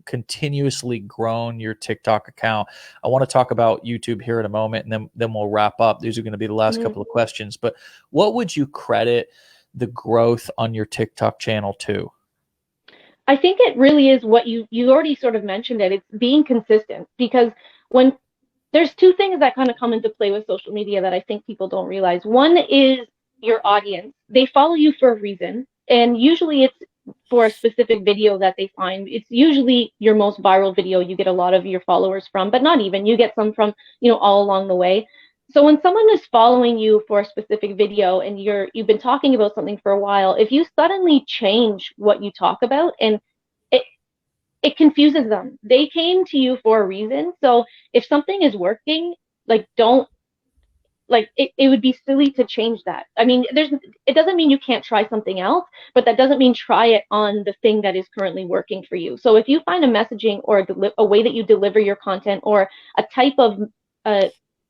continuously grown your TikTok account. I want to talk about YouTube here in a moment, and then we'll wrap up. These are going to be the last couple of questions. But what would you credit the growth on your TikTok channel to? I think it really is what you already sort of mentioned it. It's being consistent, because when there's two things that kind of come into play with social media that I think people don't realize. One is your audience. They follow you for a reason, and usually it's for a specific video that they find. It's usually your most viral video you get a lot of your followers from, but not even. You get some from, all along the way. So when someone is following you for a specific video and you've been talking about something for a while, if you suddenly change what you talk about, and it confuses them. They came to you for a reason. So if something is working, don't it would be silly to change that. I mean, it doesn't mean you can't try something else, but that doesn't mean try it on the thing that is currently working for you. So if you find a messaging or a way that you deliver your content, or a type of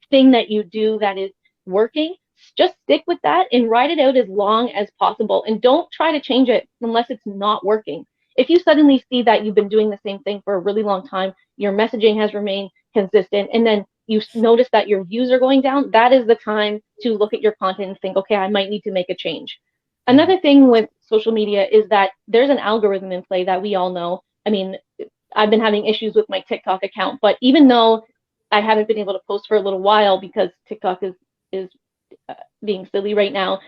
thing that you do that is working, just stick with that and ride it out as long as possible, and don't try to change it unless it's not working. If you suddenly see that you've been doing the same thing for a really long time, your messaging has remained consistent, and then you notice that your views are going down, that is the time to look at your content and think, okay, I might need to make a change. Another thing with social media is that there's an algorithm in play that we all know. I mean, I've been having issues with my TikTok account, but even though I haven't been able to post for a little while because TikTok is being silly right now,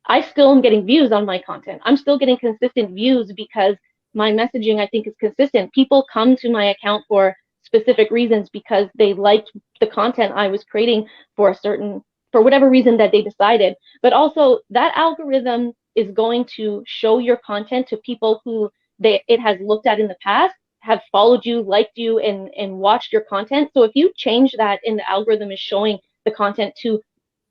I still am getting views on my content. I'm still getting consistent views because my messaging, I think, is consistent. People come to my account for specific reasons because they liked the content I was creating for whatever reason that they decided. But also that algorithm is going to show your content to people who it has looked at in the past, have followed you, liked you, and watched your content. So if you change that and the algorithm is showing the content to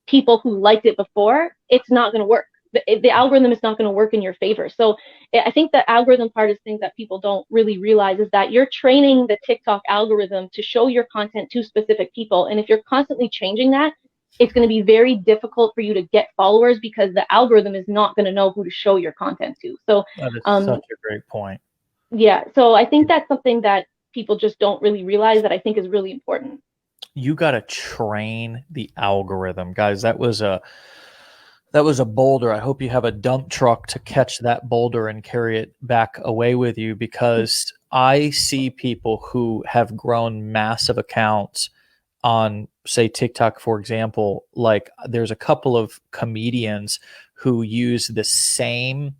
people who liked it before, it's not going to work. The algorithm is not going to work in your favor. So I think the algorithm part is things that people don't really realize, is that you're training the TikTok algorithm to show your content to specific people. And if you're constantly changing that, it's going to be very difficult for you to get followers, because the algorithm is not going to know who to show your content to. So That is such a great point. yeah, so I think that's something that people just don't really realize, that I think is really important. You got to train the algorithm, guys. That was a boulder. I hope you have a dump truck to catch that boulder and carry it back away with you, because I see people who have grown massive accounts on, say, TikTok, for example. Like, there's a couple of comedians who use the same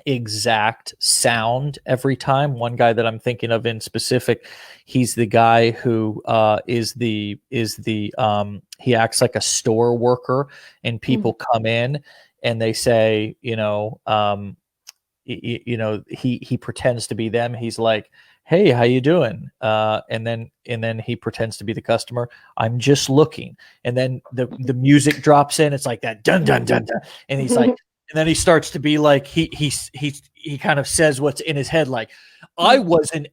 exact sound every time. One guy that I'm thinking of in specific, he's the guy who he acts like a store worker, and people come in and they say, he pretends to be them. He's like, "Hey, how you doing?" And then he pretends to be the customer. "I'm just looking." And then the music drops in. It's like that dun dun dun dun, and he's like, and then he starts to be like, he kind of says what's in his head, like, I wasn't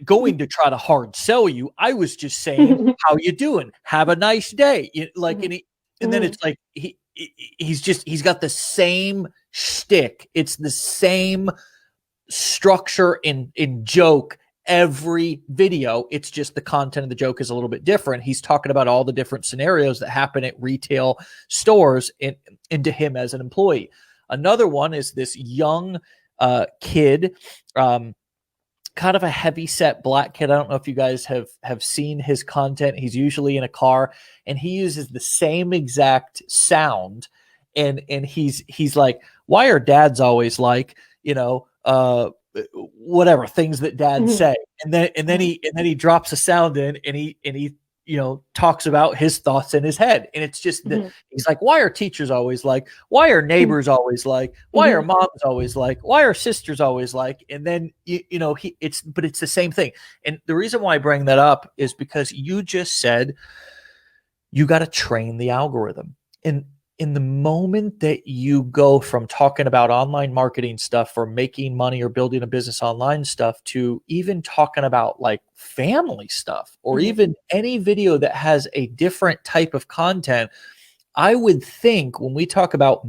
going to try to hard sell you. I was just saying, how you doing? Have a nice day. And then it's like he's got the same shtick. It's the same structure in joke every video. It's just the content of the joke is a little bit different. He's talking about all the different scenarios that happen at retail stores into him as an employee. Another one is this young kid, kind of a heavy set black kid. I don't know if you guys have seen his content. He's usually in a car, and he uses the same exact sound. And he's like, "Why are dads always like, whatever things that dads say?" And then he drops a sound in, and he talks about his thoughts in his head. And it's just that he's like, "Why are teachers always like? Why are neighbors always like? Why are moms always like? Why are sisters always like?" And then it's the same thing. And the reason why I bring that up is because you just said you got to train the algorithm. And in the moment that you go from talking about online marketing stuff or making money or building a business online stuff to even talking about like family stuff, or even any video that has a different type of content, I would think when we talk about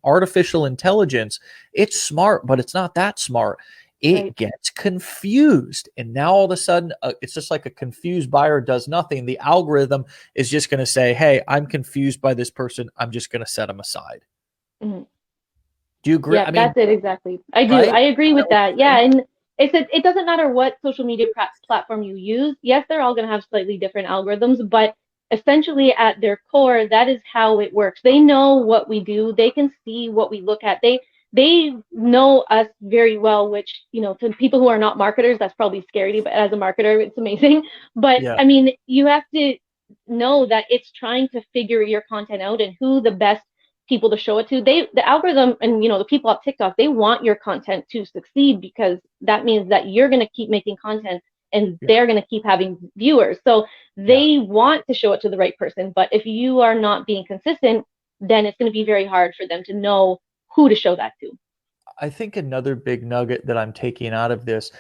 artificial intelligence, it's smart, but it's not that smart. It gets confused. And now all of a sudden, it's just like a confused buyer does nothing. The algorithm is just going to say, "Hey, I'm confused by this person. I'm just going to set them aside." Do you agree? Yeah, that's it. Exactly. I do. Right? I agree with that. Yeah. And it doesn't matter what social media platform you use. Yes, they're all going to have slightly different algorithms, but essentially at their core, that is how it works. They know what we do. They can see what we look at. They know us very well, which, to people who are not marketers, that's probably scary, but as a marketer, it's amazing. But Yeah. I mean, you have to know that it's trying to figure your content out and who the best people to show it to. The algorithm and, the people at TikTok, they want your content to succeed, because that means that you're going to keep making content and they're going to keep having viewers. So they want to show it to the right person. But if you are not being consistent, then it's going to be very hard for them to know who to show that to. I think another big nugget that I'm taking out of this,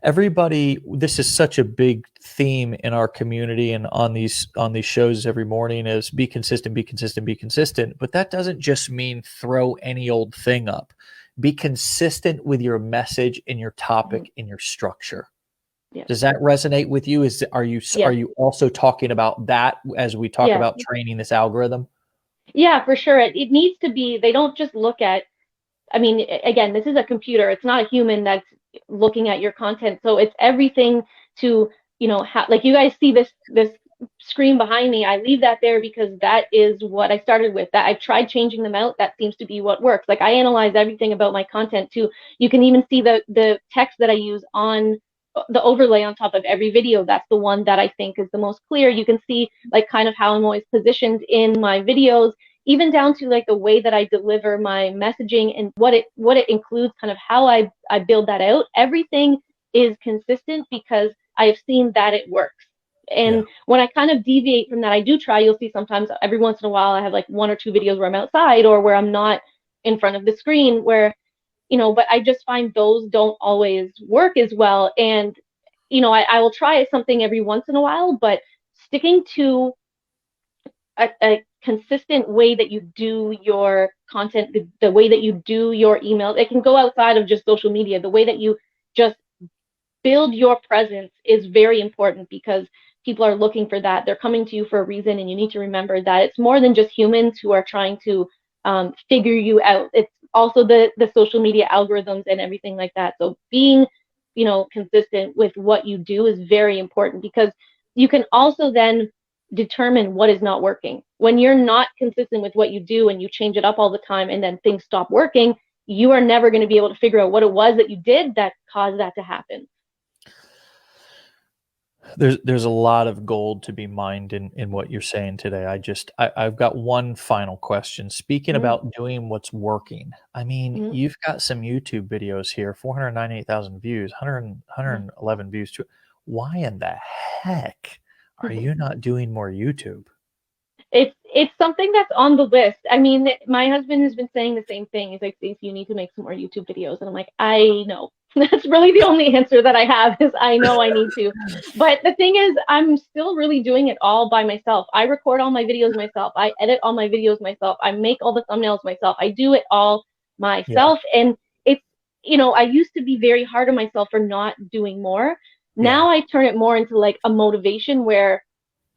this is such a big theme in our community and on these shows every morning, is be consistent, be consistent, be consistent. But that doesn't just mean throw any old thing up. Be consistent with your message and your topic and your structure. Yeah. Does that resonate with you? Are you also talking about that as we talk about training this algorithm? Yeah, for sure. It needs to be, they don't just look at, I mean, again, this is a computer. It's not a human that's looking at your content. So it's everything to, like you guys see this screen behind me. I leave that there because that is what I started with. That I've tried changing them out. That seems to be what works. Like, I analyze everything about my content too. You can even see the text that I use on the overlay on top of every video. That's the one that I think is the most clear. You can see like kind of how I'm always positioned in my videos, even down to like the way that I deliver my messaging and what it includes, kind of how I build that out. Everything is consistent because I have seen that it works. And when I kind of deviate from that, I do try. You'll see sometimes every once in a while I have like 1 or 2 videos where I'm outside or where I'm not in front of the screen where, but I just find those don't always work as well. And, I will try something every once in a while, but sticking to a consistent way that you do your content, the way that you do your email, it can go outside of just social media. The way that you just build your presence is very important because people are looking for that. They're coming to you for a reason, and you need to remember that it's more than just humans who are trying to figure you out. It's also the social media algorithms and everything like that. So being, consistent with what you do is very important because you can also then determine what is not working. When you're not consistent with what you do and you change it up all the time and then things stop working, you are never going to be able to figure out what it was that you did that caused that to happen. There's a lot of gold to be mined in what you're saying today. I've got one final question. Speaking about doing what's working, I mean, you've got some YouTube videos here, 498,000 views, 111 views to. Why in the heck are you not doing more YouTube? It's something that's on the list. I mean, my husband has been saying the same thing. He's like, Stacy, you need to make some more YouTube videos. And I'm like, I know. That's really the only answer that I have is I know I need to. But the thing is, I'm still really doing it all by myself. I record all my videos myself. I edit all my videos myself. I make all the thumbnails myself. I do it all myself. Yeah. And it's, I used to be very hard on myself for not doing more. Now I turn it more into like a motivation where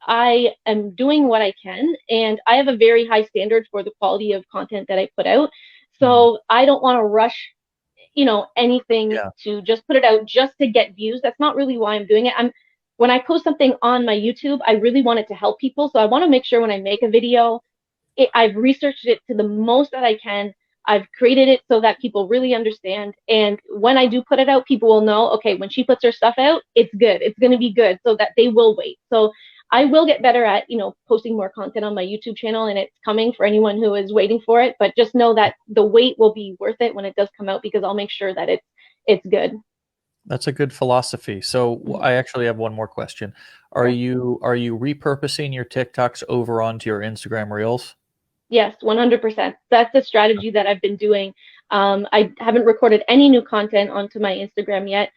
I am doing what I can, and I have a very high standard for the quality of content that I put out. So I don't want to rush, anything to just put it out just to get views. That's not really why I'm doing it. When I post something on my YouTube, I really want it to help people. So I want to make sure when I make a video, I've researched it to the most that I can. I've created it so that people really understand. And when I do put it out, people will know, okay, when she puts her stuff out, it's good. It's going to be good, so that they will wait. So I will get better at, posting more content on my YouTube channel, and it's coming for anyone who is waiting for it. But just know that the wait will be worth it when it does come out because I'll make sure that it's good. That's a good philosophy. So I actually have one more question. Are you repurposing your TikToks over onto your Instagram Reels? Yes, 100%. That's a strategy that I've been doing. I haven't recorded any new content onto my Instagram yet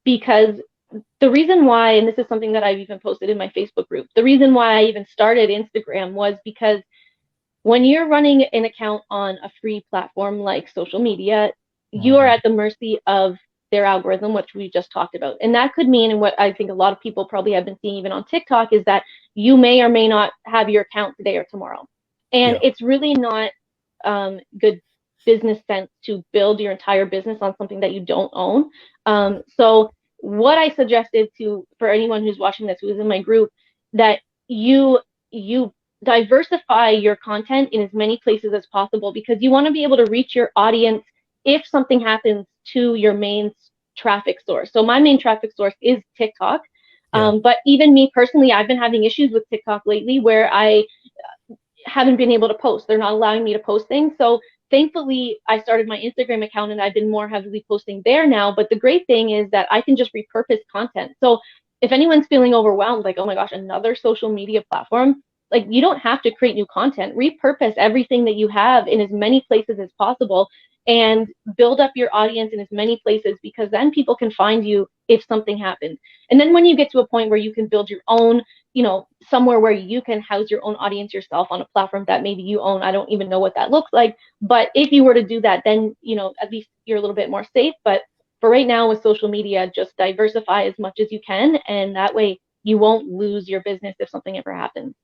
because the reason why, and this is something that I've even posted in my Facebook group, the reason why I even started Instagram was because when you're running an account on a free platform like social media, you are at the mercy of their algorithm, which we just talked about. And that could mean, and what I think a lot of people probably have been seeing even on TikTok, is that you may or may not have your account today or tomorrow. And it's really not good business sense to build your entire business on something that you don't own. So what I suggested for anyone who's watching this, who is in my group, that you diversify your content in as many places as possible because you want to be able to reach your audience if something happens to your main traffic source. So my main traffic source is TikTok. But even me personally, I've been having issues with TikTok lately where I haven't been able to post. They're not allowing me to post things. So thankfully, I started my Instagram account and I've been more heavily posting there now. But the great thing is that I can just repurpose content. So if anyone's feeling overwhelmed, like, oh my gosh, another social media platform, like you don't have to create new content. Repurpose everything that you have in as many places as possible and build up your audience in as many places because then people can find you if something happens. And then when you get to a point where you can build your own, somewhere where you can house your own audience yourself on a platform that maybe you own. I don't even know what that looks like. But if you were to do that, then, at least you're a little bit more safe. But for right now with social media, just diversify as much as you can. And that way you won't lose your business if something ever happens.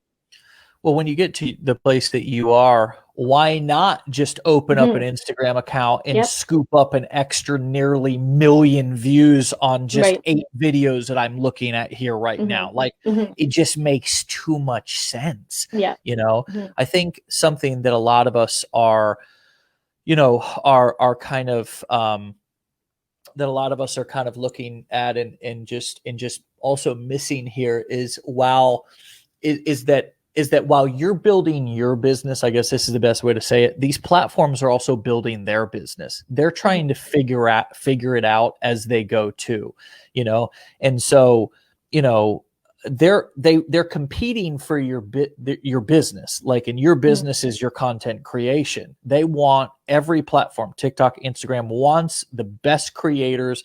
Well, when you get to the place that you are, why not just open up an Instagram account and scoop up an extra nearly 1 million views on just 8 videos that I'm looking at here right now? Like it just makes too much sense. Yeah. I think something that a lot of us are, are kind of, that a lot of us are kind of looking at and just also missing here is that while you're building your business, I guess this is the best way to say it, these platforms are also building their business. They're trying to figure it out as they go too, and so, they're competing for your business. Like, in your business is your content creation. They want every platform, TikTok, Instagram, wants the best creators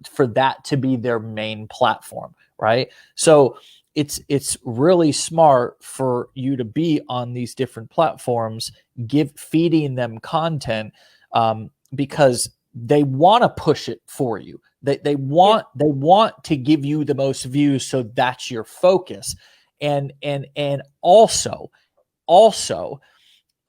for that to be their main platform, right? So it's really smart for you to be on these different platforms, feeding them content, because they want to push it for you. They want to give you the most views, so that's your focus. And also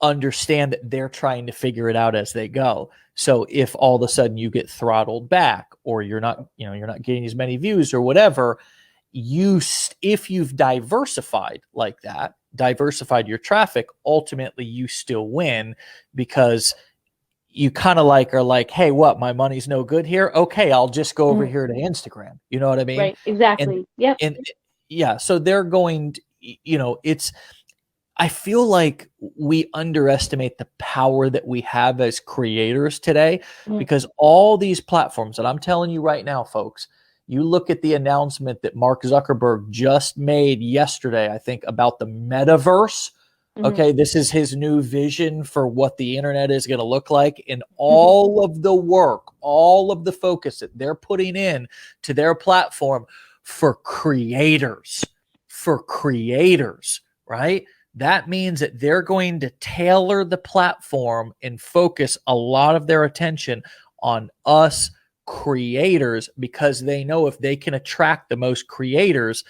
understand that they're trying to figure it out as they go. So if all of a sudden you get throttled back, or you're not getting as many views or whatever, if you've diversified like that, diversified your traffic, ultimately you still win, because you kind of are like, hey, what, my money's no good here? Okay, I'll just go over here to Instagram. You know what I mean? Right. Exactly. Yep. And yeah, so they're going to, I feel like we underestimate the power that we have as creators today, because all these platforms, and I'm telling you right now, folks, you look at the announcement that Mark Zuckerberg just made yesterday, I think, about the metaverse. Okay, this is his new vision for what the internet is going to look like, and all of the work, all of the focus that they're putting in to their platform for creators, right? That means that they're going to tailor the platform and focus a lot of their attention on us creators, because they know if they can attract the most creators,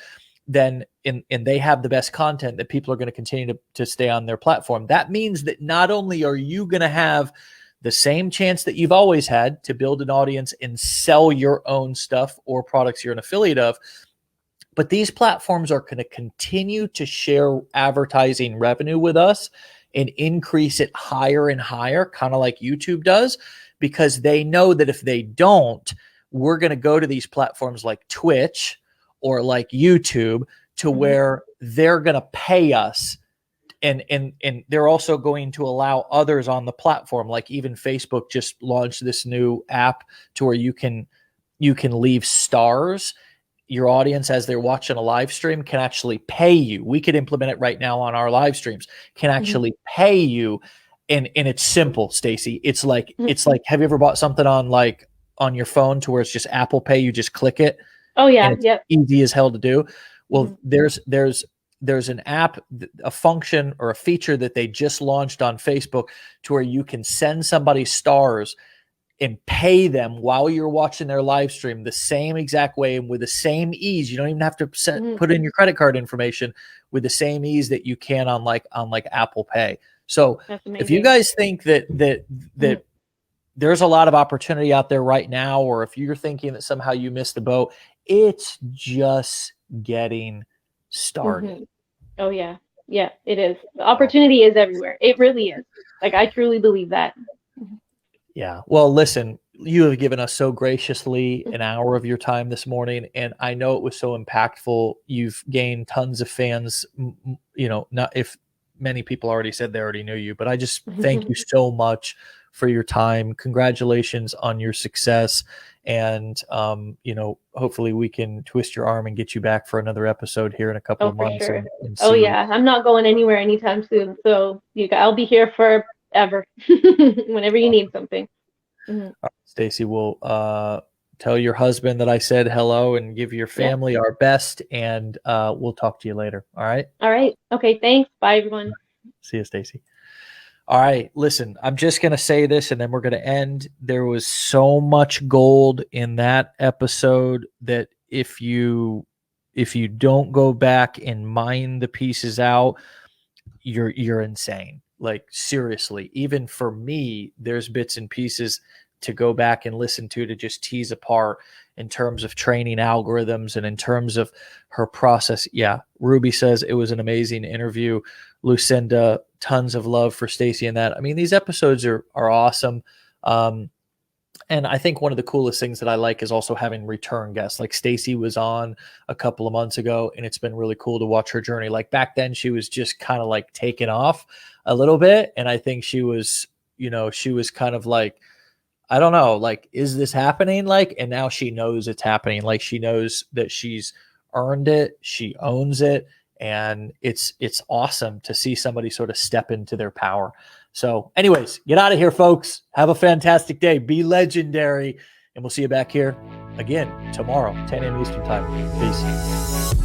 then and they have the best content, that people are going to continue to stay on their platform. That means that not only are you going to have the same chance that you've always had to build an audience and sell your own stuff or products you're an affiliate of, but these platforms are going to continue to share advertising revenue with us and increase it higher and higher, kind of like YouTube does, because they know that if they don't, we're going to go to these platforms like Twitch or like YouTube, to where they're going to pay us. And they're also going to allow others on the platform, like even Facebook just launched this new app to where you can leave stars. Your audience, as they're watching a live stream, can actually pay you. We could implement it right now on our live streams, can actually pay you. And it's simple, Stacy. It's like, have you ever bought something on your phone to where it's just Apple Pay? You just click it. Oh yeah. And it's easy as hell to do. Well, there's an app, a function or a feature that they just launched on Facebook, to where you can send somebody stars and pay them while you're watching their live stream the same exact way and with the same ease. You don't even have to put in your credit card information, with the same ease that you can on Apple Pay. So if you guys think that there's a lot of opportunity out there right now, or if you're thinking that somehow you missed the boat, it's just getting started. Oh yeah. Yeah, it is. The opportunity is everywhere. It really is. Like, I truly believe that. Yeah. Well, listen, you have given us so graciously an hour of your time this morning, and I know it was so impactful. You've gained tons of fans, not if many people already said they already knew you, but I just thank you so much for your time. Congratulations on your success. And, hopefully we can twist your arm and get you back for another episode here in a couple of months. Sure. Yeah. I'm not going anywhere anytime soon. So I'll be here forever whenever you need something. Stacy, we'll tell your husband that I said hello and give your family our best, and we'll talk to you later. All right. All right. Okay. Thanks. Bye, everyone. See you, Stacy. All right, listen, I'm just going to say this and then we're going to end. There was so much gold in that episode that if you don't go back and mine the pieces out, you're insane. Like, seriously, even for me, there's bits and pieces to go back and listen to just tease apart in terms of training algorithms and in terms of her process. Yeah, Ruby says it was an amazing interview. Lucinda, tons of love for Stacy and that. I mean, these episodes are awesome. And I think one of the coolest things that I like is also having return guests. Like, Stacy was on a couple of months ago, and it's been really cool to watch her journey. Like, back then she was just kind of like taken off a little bit. And I think she was kind of like, I don't know, like, is this happening? Like, and now she knows it's happening. Like, she knows that she's earned it. She owns it. And it's awesome to see somebody sort of step into their power. So anyways, get out of here, folks. Have a fantastic day. Be legendary. And we'll see you back here again tomorrow, 10 a.m. Eastern time. Peace.